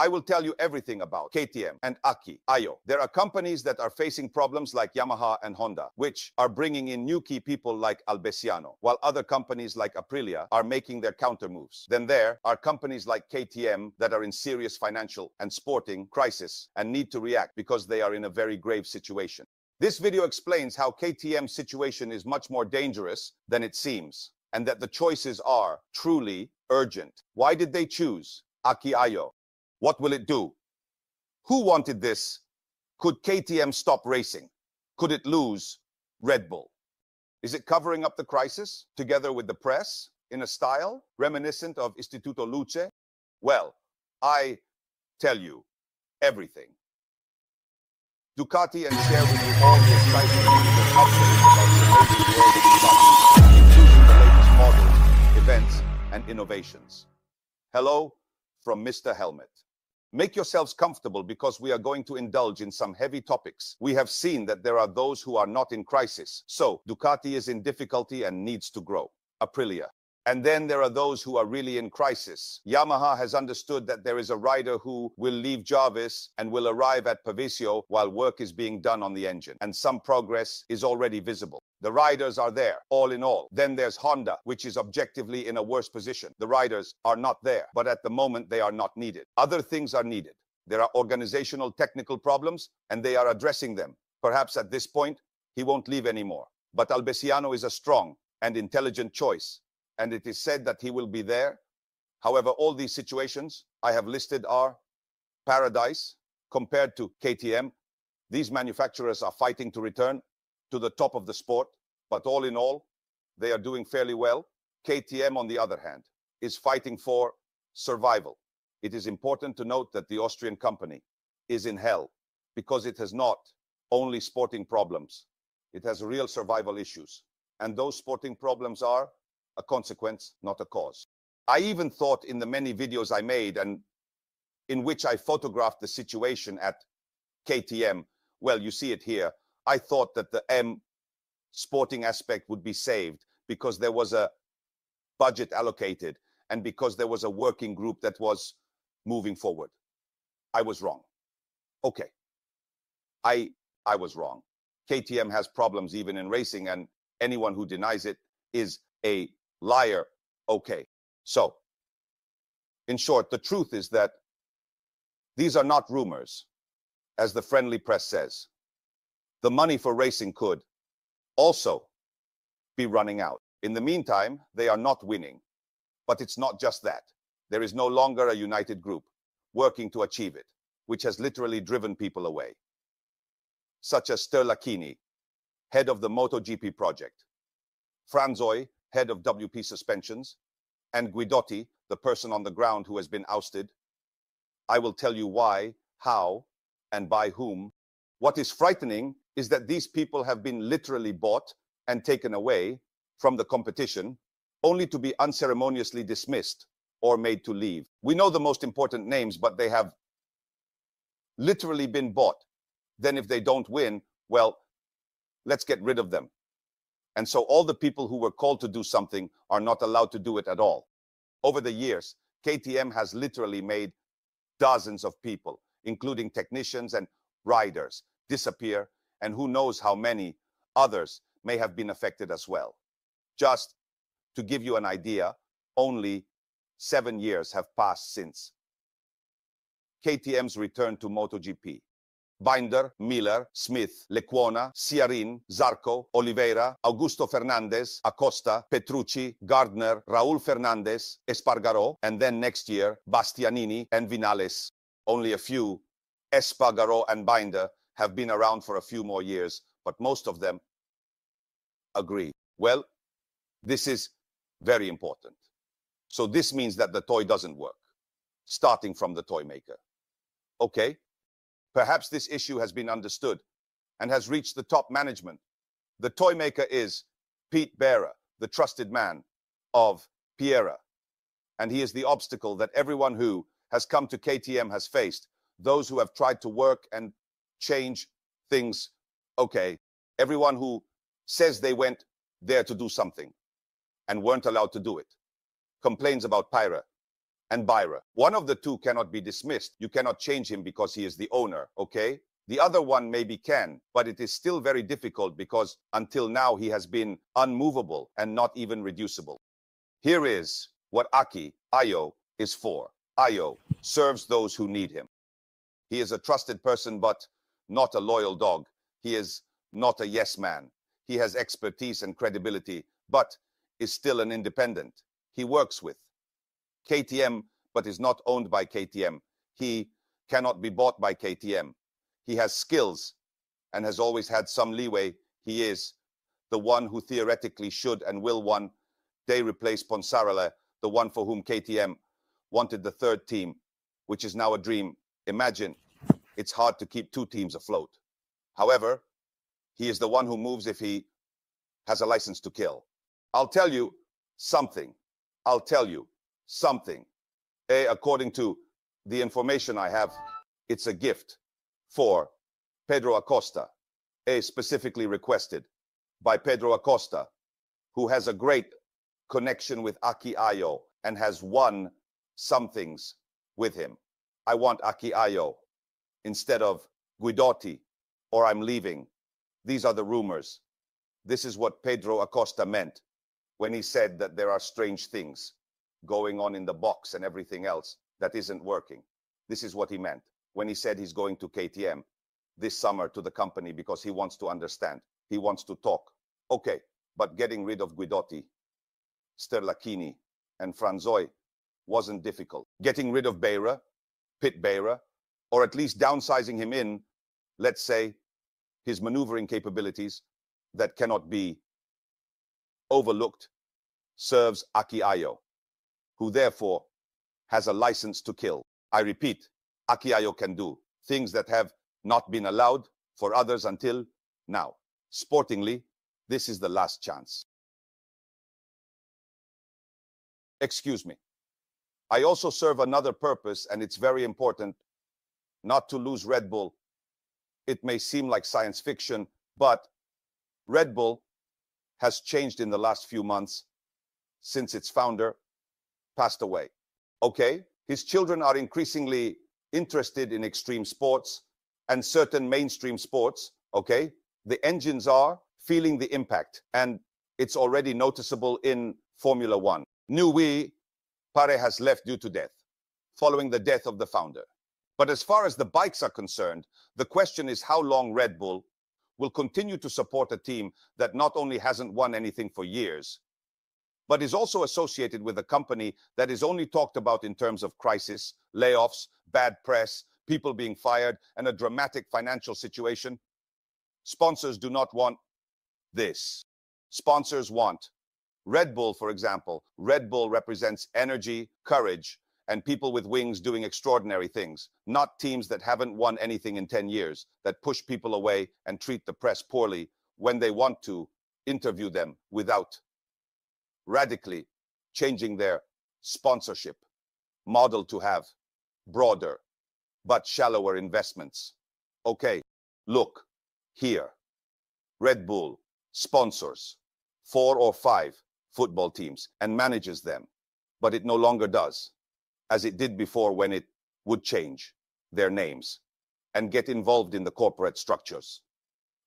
I will tell you everything about KTM and AKI AJO. There are companies that are facing problems like Yamaha and Honda, which are bringing in new key people like Albesiano, while other companies like Aprilia are making their counter moves. Then there are companies like KTM that are in serious financial and sporting crisis and need to react because they are in a very grave situation. This video explains how KTM's situation is much more dangerous than it seems, and that the choices are truly urgent. Why did they choose AKI AJO? What will it do? Who wanted this? Could KTM stop racing? Could it lose Red Bull? Is it covering up the crisis together with the press in a style reminiscent of Istituto Luce? Well, I tell you everything. Ducati and share with you all the exciting news and updates about the amazing world of Ducati, including the latest models, events, and innovations. Hello from Misterhelmet. Make yourselves comfortable because we are going to indulge in some heavy topics. We have seen that there are those who are not in crisis. So, Ducati is in difficulty and needs to grow. Aprilia. And then there are those who are really in crisis. Yamaha has understood that there is a rider who will leave Jarvis and will arrive at Pavesio while work is being done on the engine. And some progress is already visible. The riders are there, all in all. Then there's Honda, which is objectively in a worse position. The riders are not there, but at the moment they are not needed. Other things are needed. There are organizational technical problems, and they are addressing them. Perhaps at this point, he won't leave anymore. But Albesiano is a strong and intelligent choice, and it is said that he will be there. However, all these situations I have listed are paradise compared to KTM. These manufacturers are fighting to return to the top of the sport, but all in all, they are doing fairly well. KTM, on the other hand, is fighting for survival. It is important to note that the Austrian company is in hell because it has not only sporting problems, it has real survival issues. And those sporting problems are a consequence, not a cause. I even thought in the many videos I made and in which I photographed the situation at KTM, well, you see it here, I thought that the sporting aspect would be saved because there was a budget allocated and because there was a working group that was moving forward. I was wrong. Okay. I was wrong. KTM has problems even in racing, and anyone who denies it is a liar. Okay. So, in short, the truth is that these are not rumors, as the friendly press says. The money for racing could also be running out. In the meantime, they are not winning. But it's not just that. There is no longer a united group working to achieve it, which has literally driven people away. Such as Sterlachini, head of the MotoGP project, Franzoi, head of WP Suspensions, and Guidotti, the person on the ground who has been ousted. I will tell you why, how, and by whom. What is frightening is that these people have been literally bought and taken away from the competition, only to be unceremoniously dismissed or made to leave. We know the most important names, but they have literally been bought. Then if they don't win, well, let's get rid of them. And so all the people who were called to do something are not allowed to do it at all. Over the years, KTM has literally made dozens of people, including technicians and riders, disappear, and who knows how many others may have been affected as well. Just to give you an idea, only 7 years have passed since KTM's return to MotoGP. Binder, Miller, Smith, Lecuona, Ciarin, Zarco, Oliveira, Augusto Fernandez, Acosta, Petrucci, Gardner, Raul Fernandez, Espargaró, and then next year, Bastianini and Vinales. Only a few, Espargaró and Binder, have been around for a few more years, but most of them agree. Well, this is very important. So this means that the toy doesn't work, starting from the toy maker. Okay? Perhaps this issue has been understood and has reached the top management. The toy maker is Pete Bera, the trusted man of Piera. And he is the obstacle that everyone who has come to KTM has faced. Those who have tried to work and change things. Okay, everyone who says they went there to do something and weren't allowed to do it. Complains about Pyra. and Byra. One of the two cannot be dismissed. You cannot change him because he is the owner, okay? The other one maybe can, but it is still very difficult because until now he has been unmovable and not even reducible. Here is what AKI AJO is for. AJO serves those who need him. He is a trusted person, but not a loyal dog. He is not a yes man. He has expertise and credibility, but is still an independent. He works with KTM, but is not owned by KTM. He cannot be bought by KTM. He has skills and has always had some leeway. He is the one who theoretically should and will one day replace Ponsarala, the one for whom KTM wanted the third team, which is now a dream. Imagine, it's hard to keep two teams afloat. However, he is the one who moves if he has a license to kill. I'll tell you something. According to the information I have, it's a gift for Pedro ACOSTA, specifically requested by Pedro ACOSTA, who has a great connection with AKI AJO and has won some things with him. I want AKI AJO instead of Guidotti, or I'm leaving. These are the rumors. This is what Pedro ACOSTA meant when he said that there are strange things going on in the box and everything else that isn't working. This is what he meant when he said he's going to KTM this summer to the company because he wants to understand. He wants to talk. Okay, but getting rid of Guidotti, Sterlachini, and Franzoi wasn't difficult. Getting rid of Byra, Pit Byra, or at least downsizing him in, let's say, his maneuvering capabilities that cannot be overlooked, serves AKI AJO, who therefore has a license to kill. I repeat, AKI AJO can do things that have not been allowed for others until now. Sportingly, this is the last chance. Excuse me. I also serve another purpose, and it's very important not to lose Red Bull. It may seem like science fiction, but Red Bull has changed in the last few months since its founder passed away. Okay? His children are increasingly interested in extreme sports and certain mainstream sports. Okay? The engines are feeling the impact, and it's already noticeable in Formula One. Nui Pare has left due to death, following the death of the founder. But as far as the bikes are concerned, the question is how long Red Bull will continue to support a team that not only hasn't won anything for years, but is also associated with a company that is only talked about in terms of crisis, layoffs, bad press, people being fired, and a dramatic financial situation. Sponsors do not want this. Sponsors want Red Bull, for example. Red Bull represents energy, courage, and people with wings doing extraordinary things, not teams that haven't won anything in 10 years, that push people away and treat the press poorly when they want to interview them without radically changing their sponsorship model to have broader but shallower investments. Okay, look here. Red Bull sponsors 4 or 5 football teams and manages them, but it no longer does, as it did before when it would change their names and get involved in the corporate structures.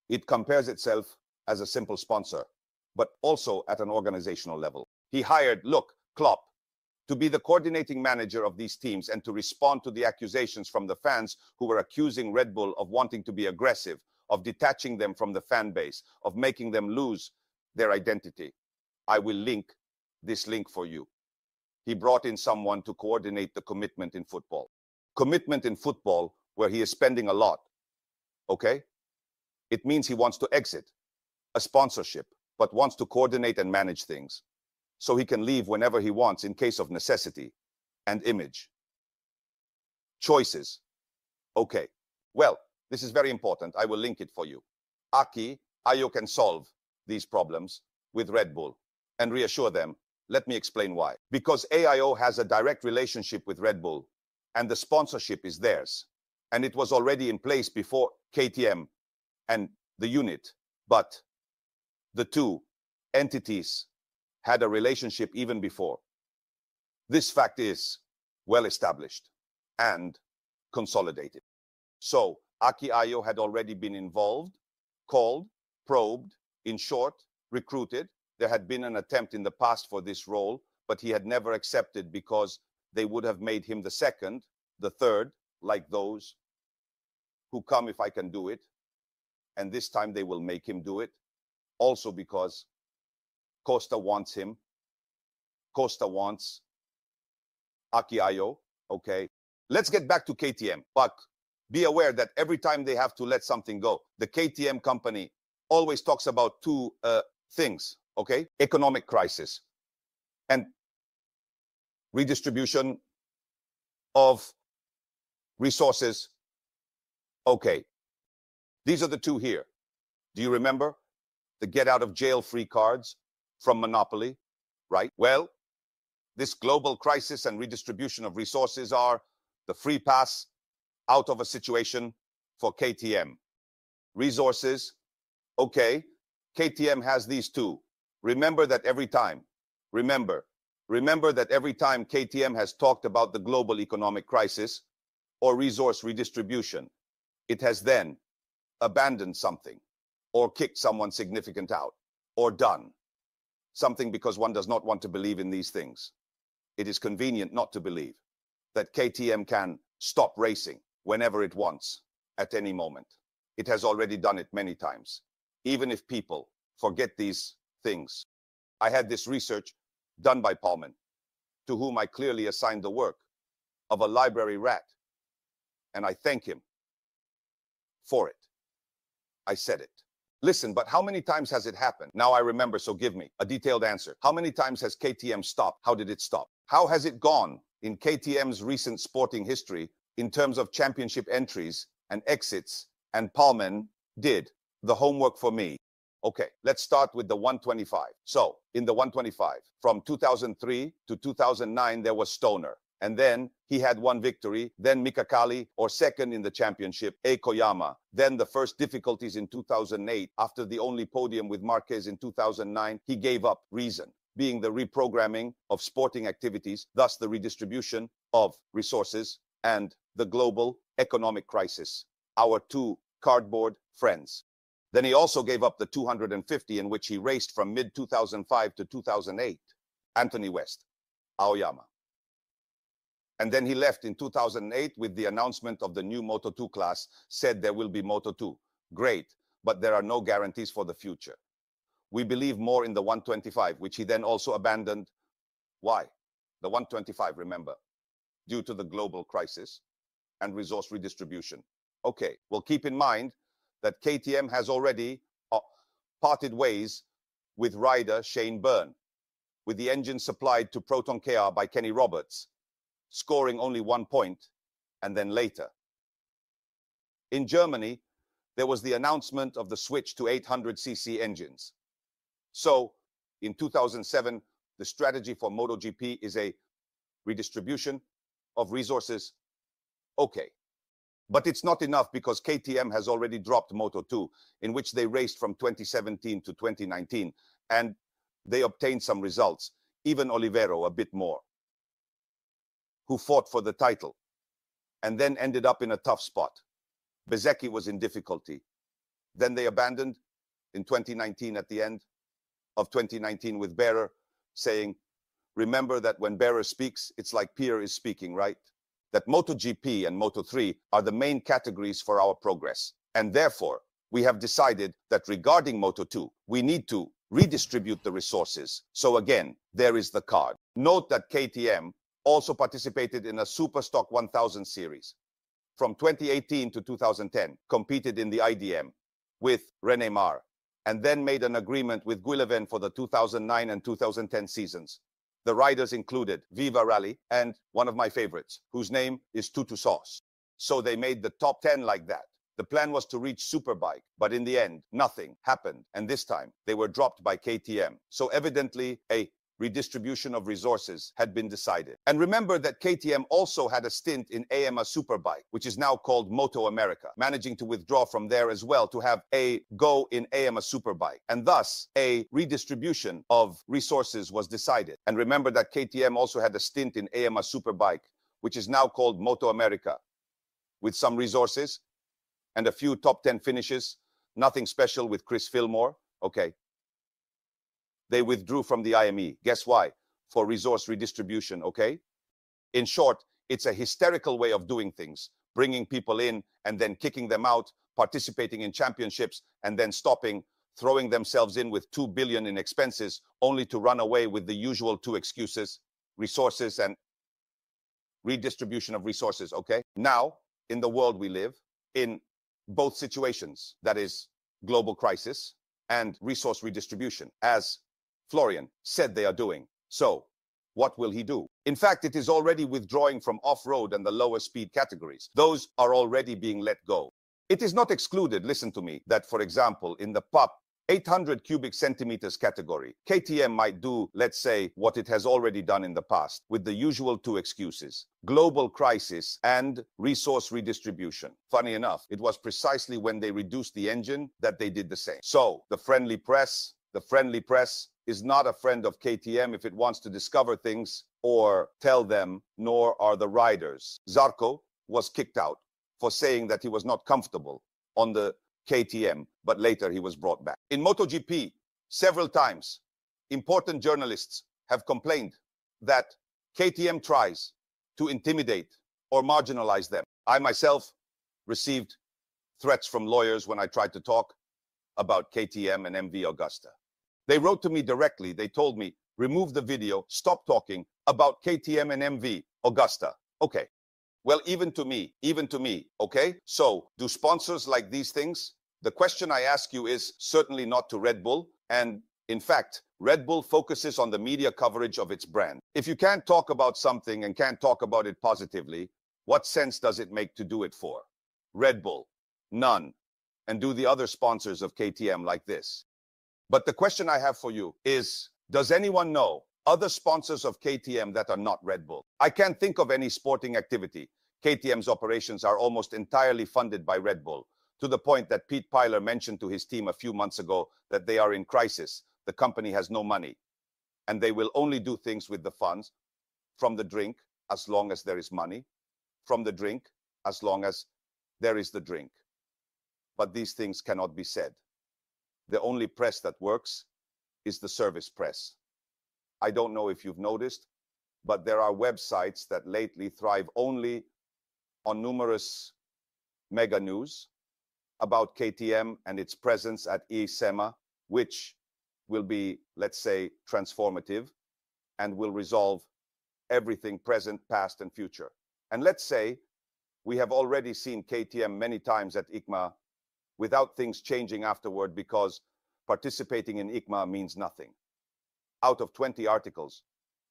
It compares itself as a simple sponsor, but also at an organizational level. He hired, Klopp, to be the coordinating manager of these teams and to respond to the accusations from the fans who were accusing Red Bull of wanting to be aggressive, of detaching them from the fan base, of making them lose their identity. I will link this link for you. He brought in someone to coordinate the commitment in football. Commitment in football where he is spending a lot. Okay? It means he wants to exit a sponsorship, but wants to coordinate and manage things so he can leave whenever he wants in case of necessity and image. Choices. Okay. Well, this is very important. I will link it for you. AKI AJO can solve these problems with Red Bull and reassure them. Let me explain why. Because AIO has a direct relationship with Red Bull and the sponsorship is theirs. And it was already in place before KTM and the unit. But the two entities had a relationship even before. This fact is well established and consolidated. So AKI AJO had already been involved, called, probed, in short, recruited. There had been an attempt in the past for this role, but he had never accepted because they would have made him the second, the third, like those who come if I can do it. And this time they will make him do it. Also because Costa wants him. Costa wants AKI AJO. Okay. Let's get back to KTM. But be aware that every time they have to let something go, the KTM company always talks about two things. Okay. Economic crisis and redistribution of resources. Okay. These are the two here. Do you remember the get out of jail free cards from Monopoly? Right? Well, this global crisis and redistribution of resources are the free pass out of a situation for KTM. Resources. Okay. KTM has these two. Remember that every time KTM has talked about the global economic crisis or resource redistribution, it has then abandoned something or kicked someone significant out or done something because one does not want to believe in these things. It is convenient not to believe that KTM can stop racing whenever it wants at any moment. It has already done it many times, even if people forget these things. I had this research done by Paulman, to whom I clearly assigned the work of a library rat, and I thank him for it. I said it. Listen, but how many times has it happened? Now I remember, so give me a detailed answer. How many times has KTM stopped? How did it stop? How has it gone in KTM's recent sporting history in terms of championship entries and exits? And Paulman did the homework for me. Okay, let's start with the 125. So, in the 125, from 2003 to 2009, there was Stoner. And then he had one victory, then Mikakali, or second in the championship, Koyama. Then the first difficulties in 2008, after the only podium with Marquez in 2009, he gave up. Reason being the reprogramming of sporting activities, thus the redistribution of resources and the global economic crisis. Our two cardboard friends. Then he also gave up the 250 in which he raced from mid-2005 to 2008. Anthony West, Aoyama. And then he left in 2008 with the announcement of the new Moto2 class, said there will be Moto2. Great, but there are no guarantees for the future. We believe more in the 125, which he then also abandoned. Why? The 125, remember, due to the global crisis and resource redistribution. Okay, well, keep in mind that KTM has already parted ways with rider Shane Byrne, with the engine supplied to Proton KR by Kenny Roberts, scoring only 1 point, and then later. In Germany, there was the announcement of the switch to 800cc engines. So, in 2007, the strategy for MotoGP is a redistribution of resources. Okay. But it's not enough because KTM has already dropped Moto2, in which they raced from 2017 to 2019, and they obtained some results, even Olivero a bit more, who fought for the title, and then ended up in a tough spot. Bezzecchi was in difficulty. Then they abandoned in 2019 at the end of 2019 with Bearer, saying, remember that when Bearer speaks, it's like Pierre is speaking, right? That MotoGP and Moto3 are the main categories for our progress. And therefore, we have decided that regarding Moto2, we need to redistribute the resources. So again, there is the card. Note that KTM also participated in a Superstock 1000 series. From 2018 to 2010, competed in the IDM with René Mar, and then made an agreement with Guileven for the 2009 and 2010 seasons. The riders included Viva Rally and one of my favorites, whose name is Tutu Sauce. So they made the top 10 like that. The plan was to reach Superbike, but in the end, nothing happened. And this time, they were dropped by KTM. So evidently, a redistribution of resources had been decided. And remember that KTM also had a stint in AMA Superbike, which is now called Moto America, managing to withdraw from there as well to have a go in AMA Superbike. And thus, a redistribution of resources was decided. And remember that KTM also had a stint in AMA Superbike which is now called Moto America, with some resources and a few top 10 finishes, nothing special with Chris Fillmore. Okay. They withdrew from the IME. Guess why? For resource redistribution, okay? In short, it's a hysterical way of doing things, bringing people in and then kicking them out, participating in championships and then stopping, throwing themselves in with 2 billion in expenses, only to run away with the usual two excuses: resources and redistribution of resources, okay? Now, in the world we live, in both situations, that is global crisis and resource redistribution, as Florian said they are doing. So, what will he do? In fact, it is already withdrawing from off-road and the lower speed categories. Those are already being let go. It is not excluded, listen to me, that, for example, in the PUP 800 cubic centimeters category, KTM might do, let's say, what it has already done in the past, with the usual two excuses: global crisis and resource redistribution. Funny enough, it was precisely when they reduced the engine that they did the same. So, the friendly press is not a friend of KTM if it wants to discover things or tell them, nor are the riders. Zarco was kicked out for saying that he was not comfortable on the KTM, but later he was brought back. In MotoGP, several times, important journalists have complained that KTM tries to intimidate or marginalize them. I myself received threats from lawyers when I tried to talk about KTM and MV ACOSTA. They wrote to me directly. They told me, remove the video, stop talking about KTM and MV ACOSTA. Okay. Well, even to me, okay? So, do sponsors like these things? The question I ask you is certainly not to Red Bull. And in fact, Red Bull focuses on the media coverage of its brand. If you can't talk about something and can't talk about it positively, what sense does it make to do it for? Red Bull, none. And do the other sponsors of KTM like this? But the question I have for you is, does anyone know other sponsors of KTM that are not Red Bull? I can't think of any sporting activity. KTM's operations are almost entirely funded by Red Bull, to the point that Pete Pyler mentioned to his team a few months ago that they are in crisis. The company has no money, and they will only do things with the funds from the drink as long as there is money, from the drink as long as there is the drink. But these things cannot be said. The only press that works is the service press. I don't know if you've noticed, but there are websites that lately thrive only on numerous mega news about KTM and its presence at ESEMA, which will be, let's say, transformative and will resolve everything present, past, and future. And let's say we have already seen KTM many times at ICMA without things changing afterward, because participating in ICMA means nothing. Out of 20 articles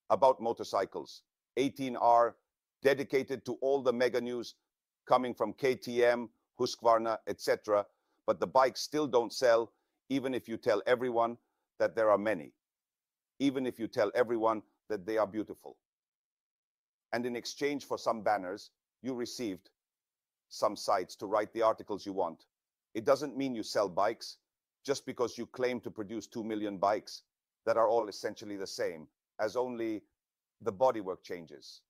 about motorcycles, 18 are dedicated to all the mega news coming from KTM, Husqvarna, etc. But the bikes still don't sell, even if you tell everyone that there are many, even if you tell everyone that they are beautiful. And in exchange for some banners, you received some sites to write the articles you want. It doesn't mean you sell bikes just because you claim to produce 2 million bikes that are all essentially the same, as only the bodywork changes.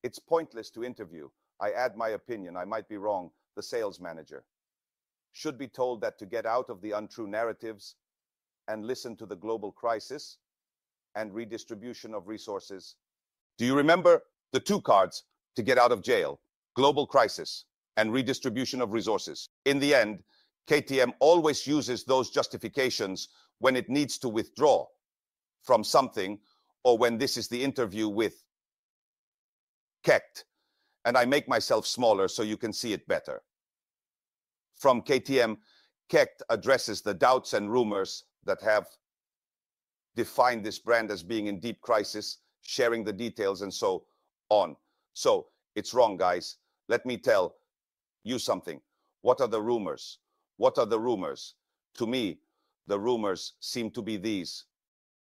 It's pointless to interview. I add my opinion, I might be wrong, the sales manager should be told that to get out of the untrue narratives and listen to the global crisis and redistribution of resources. Do you remember the two cards to get out of jail? Global crisis and redistribution of resources. In the end, KTM always uses those justifications when it needs to withdraw from something, or when this is the interview with Kekt, and I make myself smaller so you can see it better. From KTM, Kekt addresses the doubts and rumors that have defined this brand as being in deep crisis, sharing the details and so on. So it's wrong, guys. Let me tell you something. What are the rumors? What are the rumors? To me, the rumors seem to be these.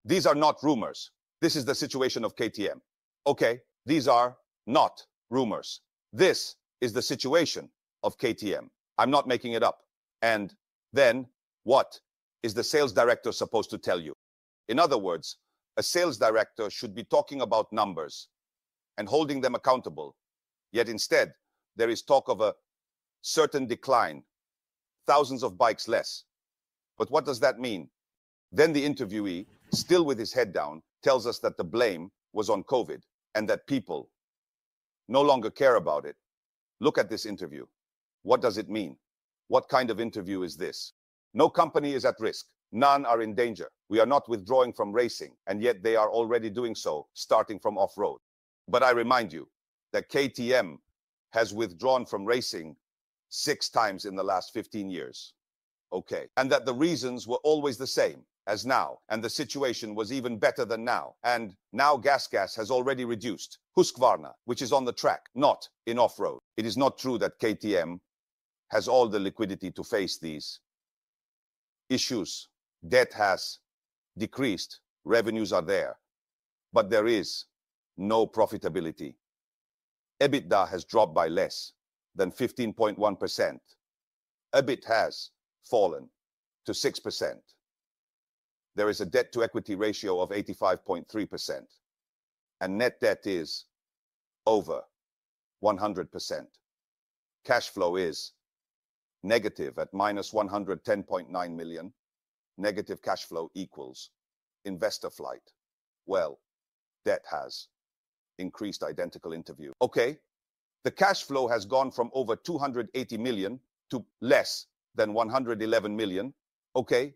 These are not rumors. This is the situation of KTM. Okay, these are not rumors. This is the situation of KTM. I'm not making it up. And then what is the sales director supposed to tell you? In other words, a sales director should be talking about numbers and holding them accountable. Yet instead, there is talk of a certain decline, thousands of bikes less. But what does that mean? Then the interviewee, still with his head down, tells us that the blame was on COVID and that people no longer care about it. Look at this interview. What does it mean? What kind of interview is this? No company is at risk. None are in danger. We are not withdrawing from racing, and yet they are already doing so, starting from off-road. But I remind you that KTM has withdrawn from racing 6 times in the last 15 years. Okay. And that the reasons were always the same as now, and the situation was even better than now. And now gas has already reduced. Husqvarna, which is on the track, not in off-road. It is not true that KTM has all the liquidity to face these issues. Debt has decreased, revenues are there, but there is no profitability. EBITDA has dropped by less than 15.1%. EBIT has fallen to 6%. There is a debt-to-equity ratio of 85.3%, and net debt is over 100%. Cash flow is negative at minus 110.9 million. Negative cash flow equals investor flight. Well, debt has increased. Identical interview. Okay, the cash flow has gone from over 280 million to less than 111 million. Okay,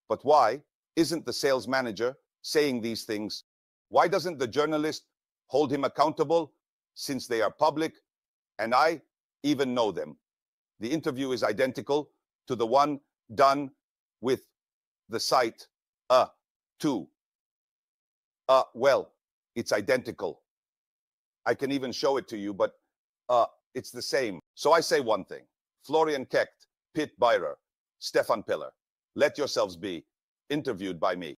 but why isn't the sales manager saying these things? Why doesn't the journalist hold him accountable, since they are public and I even know them? The interview is identical to the one done with the site well, it's identical. I can even show it to you, but it's the same. So I say one thing. Florian Kecht, Pit Beirer, Stefan Piller, let yourselves be interviewed by me.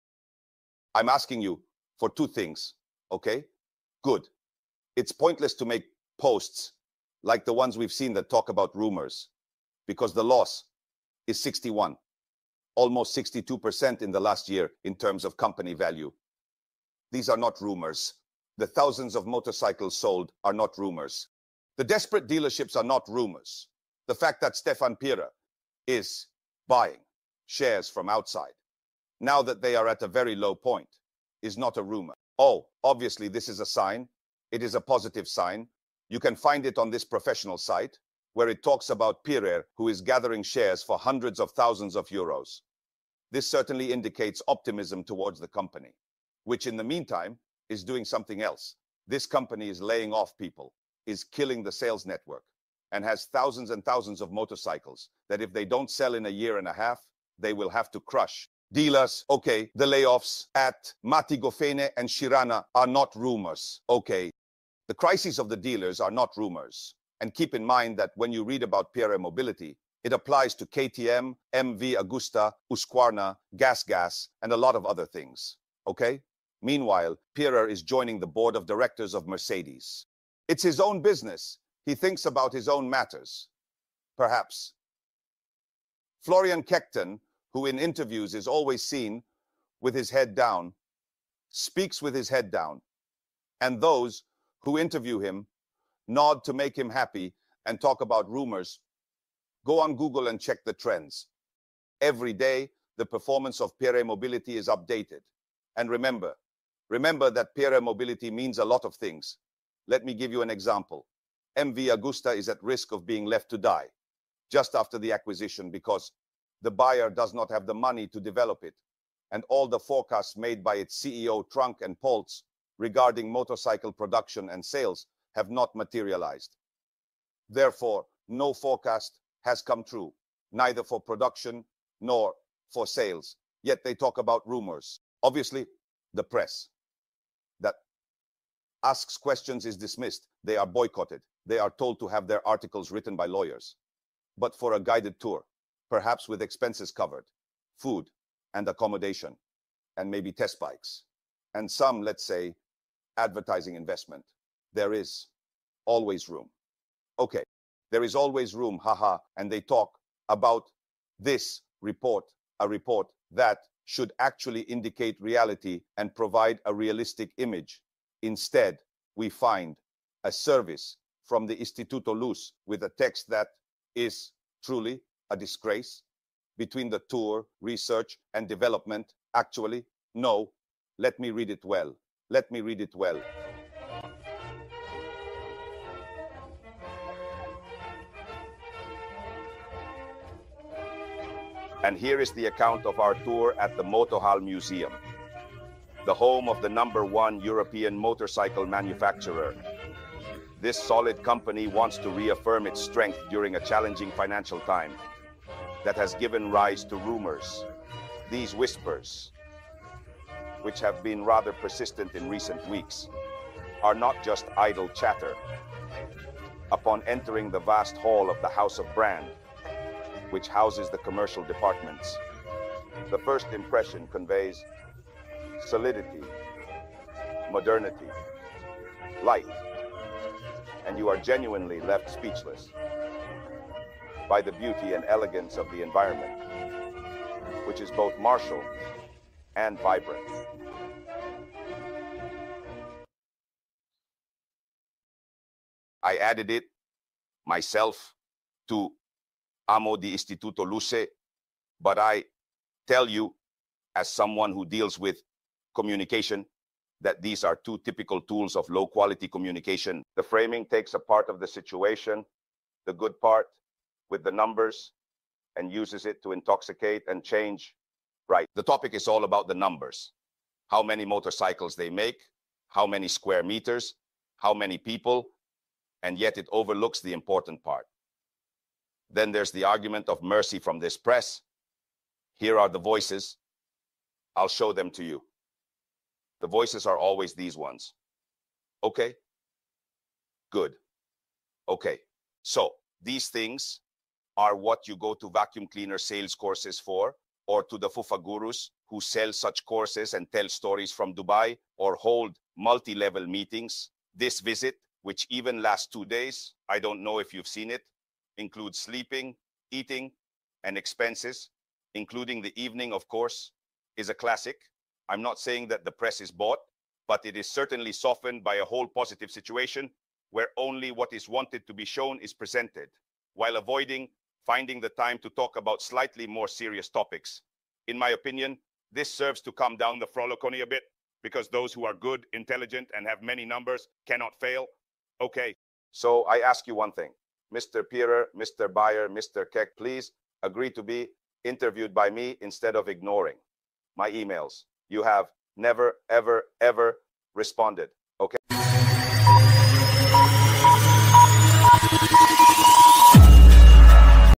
I'm asking you for 2 things, okay? Good. It's pointless to make posts like the ones we've seen that talk about rumors, because the loss is 61, almost 62% in the last year in terms of company value. These are not rumors. The thousands of motorcycles sold are not rumors. The desperate dealerships are not rumors. The fact that Stefan Piller is buying shares from outside, now that they are at a very low point, is not a rumor. Oh, obviously this is a sign. It is a positive sign. You can find it on this professional site, where it talks about Piller, who is gathering shares for hundreds of thousands of euros. This certainly indicates optimism towards the company, which in the meantime is doing something else. This company is laying off people, is killing the sales network, and has thousands and thousands of motorcycles that if they don't sell in a year and a half, they will have to crush. Dealers, okay, the layoffs at Matigofene and Shirana are not rumors, okay. The crises of the dealers are not rumors. And keep in mind that when you read about Piller Mobility, it applies to KTM, MV Agusta, Husqvarna, Gas, and a lot of other things, okay? Meanwhile, Piller is joining the board of directors of Mercedes. It's his own business. He thinks about his own matters. Perhaps. Florian Kechten, who in interviews is always seen with his head down, speaks with his head down. And those who interview him nod to make him happy and talk about rumors. Go on Google and check the trends. Every day, the performance of Piller Mobility is updated. And remember that Piller Mobility means a lot of things. Let me give you an example. MV Agusta is at risk of being left to die just after the acquisition because the buyer does not have the money to develop it, and all the forecasts made by its CEO Trunk and Poltz regarding motorcycle production and sales have not materialized. Therefore, no forecast has come true, neither for production nor for sales. Yet they talk about rumors. Obviously, the press that asks questions is dismissed. They are boycotted. They are told to have their articles written by lawyers. But for a guided tour, perhaps with expenses covered, food and accommodation, and maybe test bikes, and some, let's say, advertising investment, there is always room. Okay, there is always room, haha, and they talk about this report, a report that should actually indicate reality and provide a realistic image. Instead, we find a service from the Instituto Luz with a text that is truly a disgrace between the tour, research, and development. Actually, no. Let me read it well. Let me read it well. And here is the account of our tour at the Motohal Museum, the home of the #1 European motorcycle manufacturer. This solid company wants to reaffirm its strength during a challenging financial time that has given rise to rumors. These whispers, which have been rather persistent in recent weeks, are not just idle chatter. Upon entering the vast hall of the House of Brand, which houses the commercial departments, the first impression conveys solidity, modernity, light, and you are genuinely left speechless by the beauty and elegance of the environment, which is both martial and vibrant. I added it myself to Amo di Instituto Luce, but I tell you, as someone who deals with communication, that these are two typical tools of low-quality communication. The framing takes a part of the situation, the good part, with the numbers, and uses it to intoxicate and change. Right. The topic is all about the numbers. How many motorcycles they make, how many square meters, how many people, and yet it overlooks the important part. Then there's the argument of mercy from this press. Here are the voices. I'll show them to you. The voices are always these ones. Okay? Good. Okay. So these things are what you go to vacuum cleaner sales courses for, or to the Fufa gurus who sell such courses and tell stories from Dubai, or hold multi-level meetings. This visit, which even lasts 2 days, I don't know if you've seen it, includes sleeping, eating, and expenses, including the evening, of course, is a classic. I'm not saying that the press is bought, but it is certainly softened by a whole positive situation where only what is wanted to be shown is presented, while avoiding finding the time to talk about slightly more serious topics. In my opinion, this serves to calm down the frolocony a bit, because those who are good, intelligent, and have many numbers cannot fail. Okay, so I ask you one thing. Mr. Pierer, Mr. Bayer, Mr. Keck, please agree to be interviewed by me instead of ignoring my emails. You have never, ever, ever responded. Okay?